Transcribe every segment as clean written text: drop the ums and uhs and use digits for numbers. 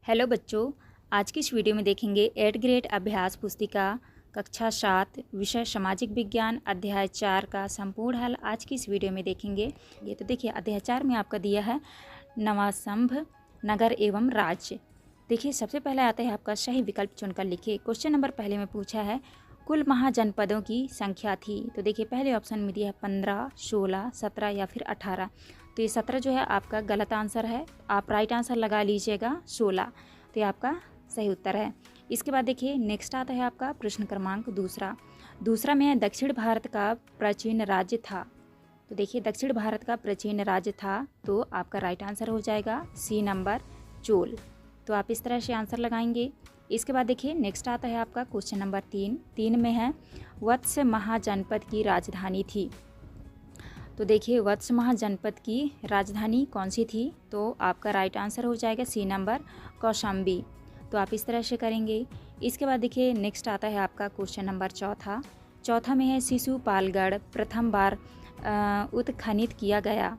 Hello बच्चों, आज की इस वीडियो में देखेंगे 8th ग्रेड अभ्यास पुस्तिका कक्षा 7 विषय सामाजिक विज्ञान अध्याय 4 का संपूर्ण हल आज की इस वीडियो में देखेंगे। ये तो देखिए अध्याय 4 में आपका दिया है नवासंभ नगर एवं राज्य। देखिए सबसे पहले आता है आपका सही विकल्प चुनकर लिखिए। क्वेश्चन नंबर पहले में पूछा है कुल महाजनपदों की संख्या थी। तो देखिए पहले ऑप्शन में दिया है 15, 16, 17 या फिर 18। तो ये 17 जो है आपका गलत आंसर है, आप राइट आंसर लगा लीजिएगा 16। तो ये आपका सही उत्तर है। इसके बाद देखिए नेक्स्ट आता है आपका प्रश्न क्रमांक दूसरा में है दक्षिण भारत का प्राचीन राज्य था। तो देखिए दक्षिण भारत का प्राचीन राज्य था, तो आपका राइट आंसर हो जाएगा सी नंबर चोल। तो आप इस तरह से आंसर लगाएंगे। इसके बाद देखिए नेक्स्ट आता है आपका क्वेश्चन नंबर 3 में है वत्स महाजनपद की राजधानी थी। तो देखिए वत्स महाजनपद की राजधानी कौन सी थी? तो आपका राइट आंसर हो जाएगा सी नंबर कौशाम्बी। तो आप इस तरह से करेंगे। इसके बाद देखिए नेक्स्ट आता है आपका क्वेश्चन नंबर चौथा में है शिशुपालगढ़ प्रथम बार उत्खनित किया गया।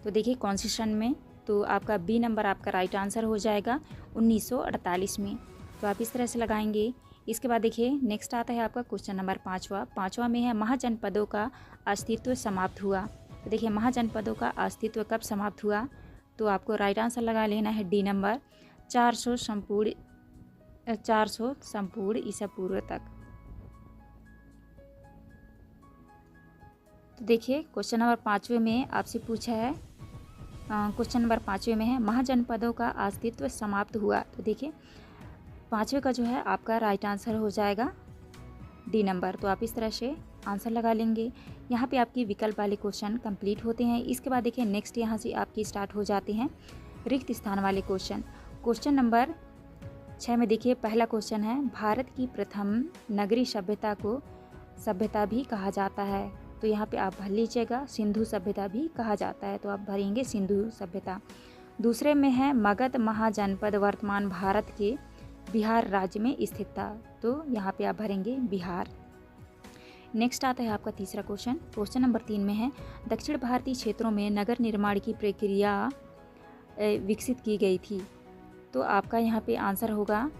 तो देखिए कौन सी सन में? तो आपका बी नंबर आपका राइट आंसर हो जाएगा 1948 में। तो आप इस तरह से लगाएंगे। इसके बाद देखिए नेक्स्ट आता है आपका क्वेश्चन नंबर पाँचवा में है महाजनपदों का अस्तित्व समाप्त हुआ। तो देखिए महाजनपदों का अस्तित्व कब समाप्त हुआ? तो आपको राइट आंसर लगा लेना है डी नंबर 400 संपूर्ण ईसा पूर्व तक। तो देखिए क्वेश्चन नंबर 5वें में आपसे पूछा है क्वेश्चन नंबर 5वें में है महाजनपदों का अस्तित्व समाप्त हुआ। तो देखिए 5वें का जो है आपका राइट आंसर हो जाएगा डी नंबर। तो आप इस तरह से आंसर लगा लेंगे। यहाँ पे आपकी विकल्प वाले क्वेश्चन कंप्लीट होते हैं। इसके बाद देखिए नेक्स्ट यहाँ से आपकी स्टार्ट हो जाते हैं रिक्त स्थान वाले क्वेश्चन। क्वेश्चन नंबर 6 में देखिए पहला क्वेश्चन है भारत की प्रथम नगरीय सभ्यता को सभ्यता भी कहा जाता है। तो यहाँ पे आप भर लीजिएगा सिंधु सभ्यता भी कहा जाता है, तो आप भरेंगे सिंधु सभ्यता। दूसरे में है मगध महाजनपद वर्तमान भारत के बिहार राज्य में स्थित था। तो यहाँ पे आप भरेंगे बिहार। नेक्स्ट आता है आपका तीसरा क्वेश्चन नंबर 3 में है दक्षिण भारतीय क्षेत्रों में नगर निर्माण की प्रक्रिया विकसित की गई थी। तो आपका यहाँ पे आंसर होगा,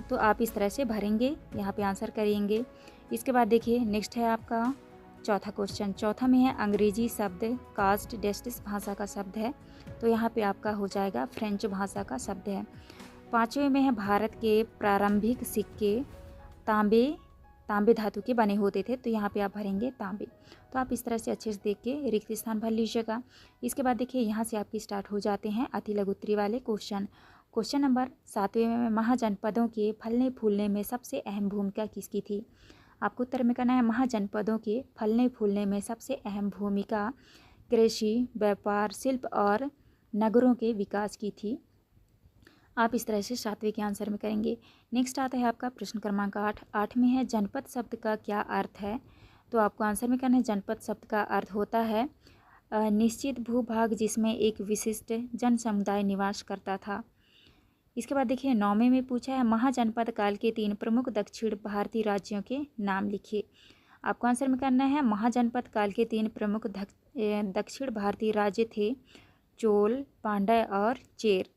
तो आप इस तरह से भरेंगे, यहाँ पे आंसर करेंगे। इसके बाद देखिए नेक्स्ट है आपका चौथा में है अंग्रेजी शब्द कास्ट डेस्टिस भाषा का शब्द है। तो यहाँ पे आपका हो जाएगा फ्रेंच भाषा का शब्द है। 5वें में है भारत के प्रारंभिक सिक्के तांबे धातु के बने होते थे। तो यहाँ पे आप भरेंगे तांबे। तो आप इस तरह से अच्छे से देख के रिक्त स्थान भर लीजिएगा। इसके बाद देखिए यहाँ से आपकी स्टार्ट हो जाते हैं अति लघु उत्तरीय वाले क्वेश्चन नंबर 7वें में महाजनपदों के फलने फूलने में सबसे अहम भूमिका किसकी थी? आपको उत्तर में करना है महाजनपदों के फलने फूलने में सबसे अहम भूमिका कृषि, व्यापार, शिल्प और नगरों के विकास की थी। आप इस तरह से 7वें के आंसर में करेंगे। नेक्स्ट आता है आपका प्रश्न क्रमांक 8 में है जनपद शब्द का क्या अर्थ है? तो आपको आंसर में करना है जनपद शब्द का अर्थ होता है निश्चित भूभाग जिसमें एक विशिष्ट जन समुदाय निवास करता था। इसके बाद देखिए 9वें में पूछा है महाजनपद काल के 3 प्रमुख दक्षिण भारतीय राज्यों के नाम लिखिए। आपको आंसर में करना है महाजनपद काल के 3 प्रमुख दक्षिण भारतीय राज्य थे चोल, पांड्य और चेर।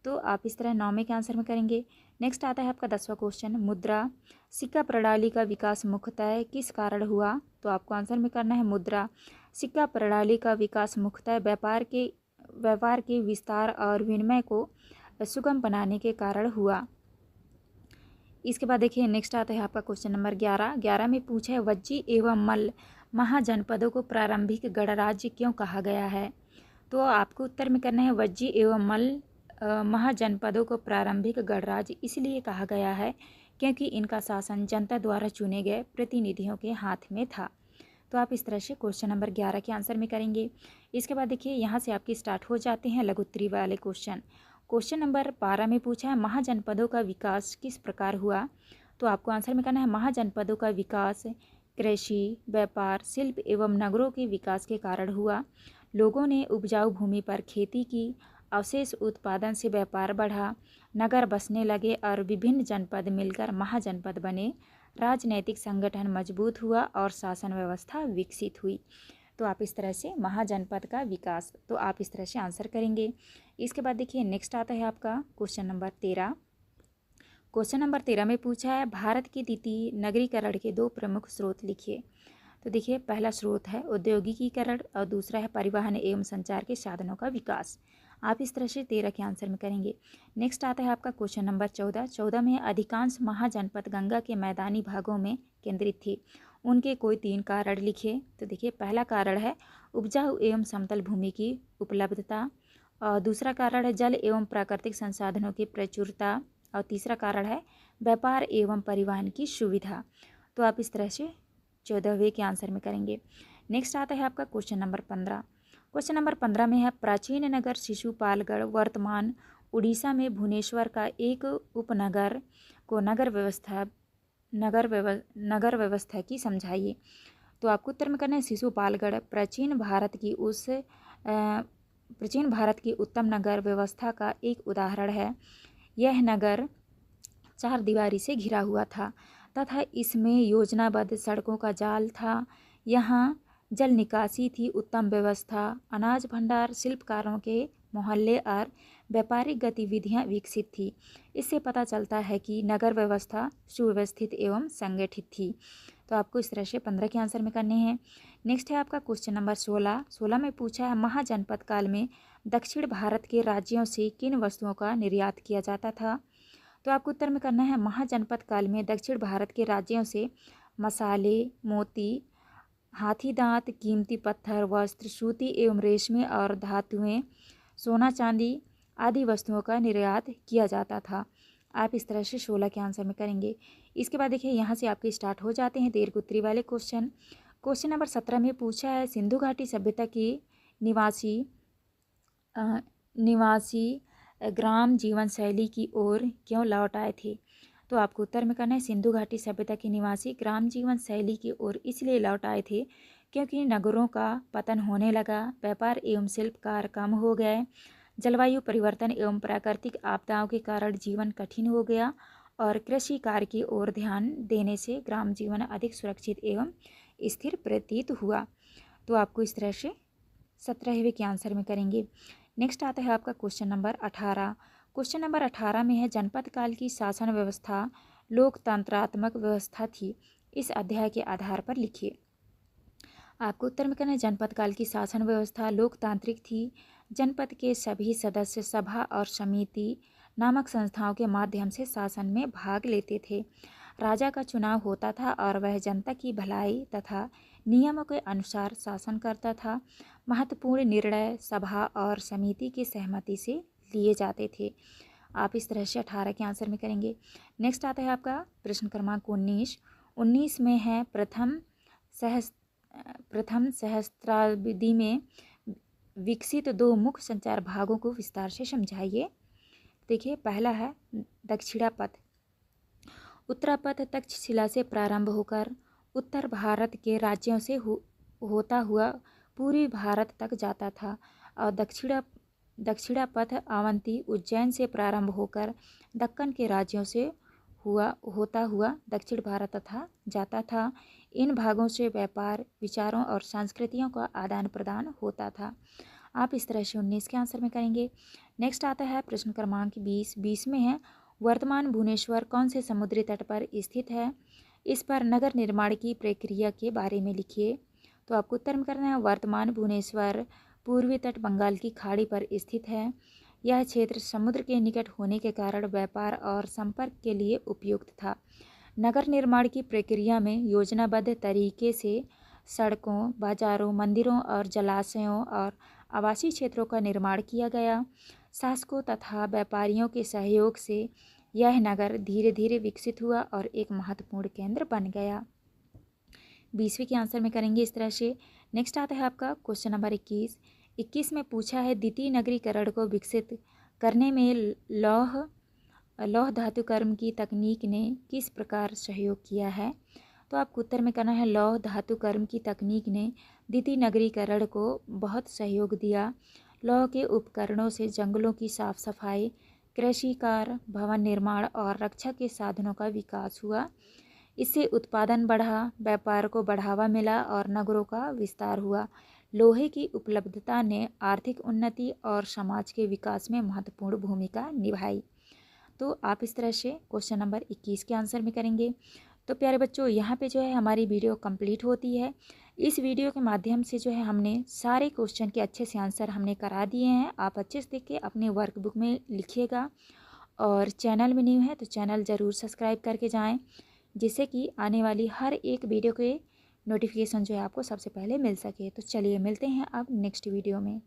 तो आप इस तरह 9वें के आंसर में करेंगे। नेक्स्ट आता है आपका 10वां क्वेश्चन मुद्रा सिक्का प्रणाली का विकास मुख्यतः किस कारण हुआ? तो आपको आंसर में करना है मुद्रा सिक्का प्रणाली का विकास मुख्यतः व्यापार के विस्तार और विनिमय को सुगम बनाने के कारण हुआ। इसके बाद देखिए नेक्स्ट आता है आपका क्वेश्चन नंबर 11 में पूछा है वज्जी एवं मल्ल महाजनपदों को प्रारंभिक गणराज्य क्यों कहा गया है? तो आपको उत्तर में करना है वज्जी एवं मल्ल महाजनपदों को प्रारंभिक गणराज्य इसलिए कहा गया है क्योंकि इनका शासन जनता द्वारा चुने गए प्रतिनिधियों के हाथ में था। तो आप इस तरह से क्वेश्चन नंबर 11 के आंसर में करेंगे। इसके बाद देखिए यहाँ से आपके स्टार्ट हो जाते हैं लघु उत्तरीय वाले क्वेश्चन नंबर 12 में पूछा है महाजनपदों का विकास किस प्रकार हुआ? तो आपको आंसर में करना है महाजनपदों का विकास कृषि, व्यापार, शिल्प एवं नगरों के विकास के कारण हुआ। लोगों ने उपजाऊ भूमि पर खेती की, अवशेष उत्पादन से व्यापार बढ़ा, नगर बसने लगे और विभिन्न जनपद मिलकर महाजनपद बने। राजनैतिक संगठन मजबूत हुआ और शासन व्यवस्था विकसित हुई। तो आप इस तरह से महाजनपद का विकास, तो आप इस तरह से आंसर करेंगे। इसके बाद देखिए नेक्स्ट आता है आपका क्वेश्चन नंबर 13। क्वेश्चन नंबर 13 में पूछा है भारत की द्वितीय नगरीकरण के 2 प्रमुख स्रोत लिखिए। तो देखिए पहला स्रोत है औद्योगिकीकरण और दूसरा है परिवहन एवं संचार के साधनों का विकास। आप इस तरह से 13 के आंसर में करेंगे। नेक्स्ट आता है आपका क्वेश्चन नंबर 14। 14 में अधिकांश महाजनपद गंगा के मैदानी भागों में केंद्रित थी, उनके कोई 3 कारण लिखिए। तो देखिए पहला कारण है उपजाऊ एवं समतल भूमि की उपलब्धता, और दूसरा कारण है जल एवं प्राकृतिक संसाधनों की प्रचुरता, और तीसरा कारण है व्यापार एवं परिवहन की सुविधा। तो आप इस तरह से 14वें के आंसर में करेंगे। नेक्स्ट आता है आपका क्वेश्चन नंबर 15। क्वेश्चन नंबर 15 में है प्राचीन नगर शिशुपालगढ़ वर्तमान उड़ीसा में भुवनेश्वर का एक उपनगर को नगर व्यवस्था की समझाइए। तो आपको उत्तर में करना है शिशुपालगढ़ प्राचीन भारत की उत्तम नगर व्यवस्था का एक उदाहरण है। यह नगर 4 दीवारी से घिरा हुआ था तथा इसमें योजनाबद्ध सड़कों का जाल था। यहाँ जल निकासी थी, उत्तम व्यवस्था, अनाज भंडार, शिल्पकारों के मोहल्ले और व्यापारिक गतिविधियाँ विकसित थी। इससे पता चलता है कि नगर व्यवस्था सुव्यवस्थित एवं संगठित थी। तो आपको इस तरह से 15 के आंसर में करने हैं। नेक्स्ट है आपका क्वेश्चन नंबर 16। 16 में पूछा है महाजनपद काल में दक्षिण भारत के राज्यों से किन वस्तुओं का निर्यात किया जाता था। तो आपको उत्तर में करना है महाजनपद काल में दक्षिण भारत के राज्यों से मसाले, मोती, हाथी दांत, कीमती पत्थर, वस्त्र, सूती एवं रेशमी और धातुएं, सोना चांदी आदि वस्तुओं का निर्यात किया जाता था। आप इस तरह से 16 के आंसर में करेंगे। इसके बाद देखिए यहाँ से आपके स्टार्ट हो जाते हैं दीर्घोत्तरी वाले क्वेश्चन। क्वेश्चन नंबर 17 में पूछा है सिंधु घाटी सभ्यता की निवासी ग्राम जीवन शैली की ओर क्यों लौट आए थे। तो आपको उत्तर में करना है सिंधु घाटी सभ्यता के निवासी ग्राम जीवन शैली की ओर इसलिए लौट आए थे क्योंकि नगरों का पतन होने लगा, व्यापार एवं शिल्पकार कम हो गए, जलवायु परिवर्तन एवं प्राकृतिक आपदाओं के कारण जीवन कठिन हो गया और कृषि कार्य की ओर ध्यान देने से ग्राम जीवन अधिक सुरक्षित एवं स्थिर प्रतीत हुआ। तो आपको इस तरह से 17वें के आंसर में करेंगे। नेक्स्ट आता है आपका क्वेश्चन नंबर 18। क्वेश्चन नंबर 18 में है जनपद काल की शासन व्यवस्था लोकतंत्रात्मक व्यवस्था थी, इस अध्याय के आधार पर लिखिए। आपको उत्तर में करना है जनपद काल की शासन व्यवस्था लोकतांत्रिक थी। जनपद के सभी सदस्य सभा और समिति नामक संस्थाओं के माध्यम से शासन में भाग लेते थे। राजा का चुनाव होता था और वह जनता की भलाई तथा नियमों के अनुसार शासन करता था। महत्वपूर्ण निर्णय सभा और समिति की सहमति से लिए जाते थे। आप इस तरह से 18 के आंसर में करेंगे। नेक्स्ट आता है आपका प्रश्न क्रमांक 19। 19 में है प्रथम सहस्त्राब्दी में विकसित 2 मुख्य संचार भागों को विस्तार से समझाइए। देखिए पहला है दक्षिणापथ। उत्तरापथ तक्षशिला से प्रारंभ होकर उत्तर भारत के राज्यों से होता हुआ पूर्वी भारत तक जाता था और दक्षिणापथ अवंती उज्जैन से प्रारंभ होकर दक्कन के राज्यों से होता हुआ दक्षिण भारत तथा जाता था। इन भागों से व्यापार, विचारों और संस्कृतियों का आदान प्रदान होता था। आप इस तरह से 19 के आंसर में करेंगे। नेक्स्ट आता है प्रश्न क्रमांक 20। 20 में है वर्तमान भुवनेश्वर कौन से समुद्री तट पर स्थित है, इस पर नगर निर्माण की प्रक्रिया के बारे में लिखिए। तो आपको उत्तर में करना है वर्तमान भुवनेश्वर पूर्वी तट बंगाल की खाड़ी पर स्थित है। यह क्षेत्र समुद्र के निकट होने के कारण व्यापार और संपर्क के लिए उपयुक्त था। नगर निर्माण की प्रक्रिया में योजनाबद्ध तरीके से सड़कों, बाजारों, मंदिरों और जलाशयों और आवासीय क्षेत्रों का निर्माण किया गया। शासकों तथा व्यापारियों के सहयोग से यह नगर धीरे धीरे विकसित हुआ और एक महत्वपूर्ण केंद्र बन गया। 20वीं के आंसर में करेंगे इस तरह से। नेक्स्ट आता है आपका क्वेश्चन नंबर 21। 21 में पूछा है द्वितीय नगरीकरण को विकसित करने में लौह धातुकर्म की तकनीक ने किस प्रकार सहयोग किया है। तो आपको उत्तर में करना है लौह धातुकर्म की तकनीक ने द्वितीय नगरीकरण को बहुत सहयोग दिया। लौह के उपकरणों से जंगलों की साफ सफाई, कृषि कार्य, भवन निर्माण और रक्षा के साधनों का विकास हुआ। इससे उत्पादन बढ़ा, व्यापार को बढ़ावा मिला और नगरों का विस्तार हुआ। लोहे की उपलब्धता ने आर्थिक उन्नति और समाज के विकास में महत्वपूर्ण भूमिका निभाई। तो आप इस तरह से क्वेश्चन नंबर 21 के आंसर में करेंगे। तो प्यारे बच्चों, यहाँ पे जो है हमारी वीडियो कंप्लीट होती है। इस वीडियो के माध्यम से जो है हमने सारे क्वेश्चन के अच्छे से आंसर हमने करा दिए हैं। आप अच्छे से देख के अपने वर्कबुक में लिखिएगा और चैनल में न्यू है तो चैनल ज़रूर सब्सक्राइब करके जाएं, जिससे कि आने वाली हर एक वीडियो के नोटिफिकेशन जो है आपको सबसे पहले मिल सके। तो चलिए मिलते हैं अब नेक्स्ट वीडियो में।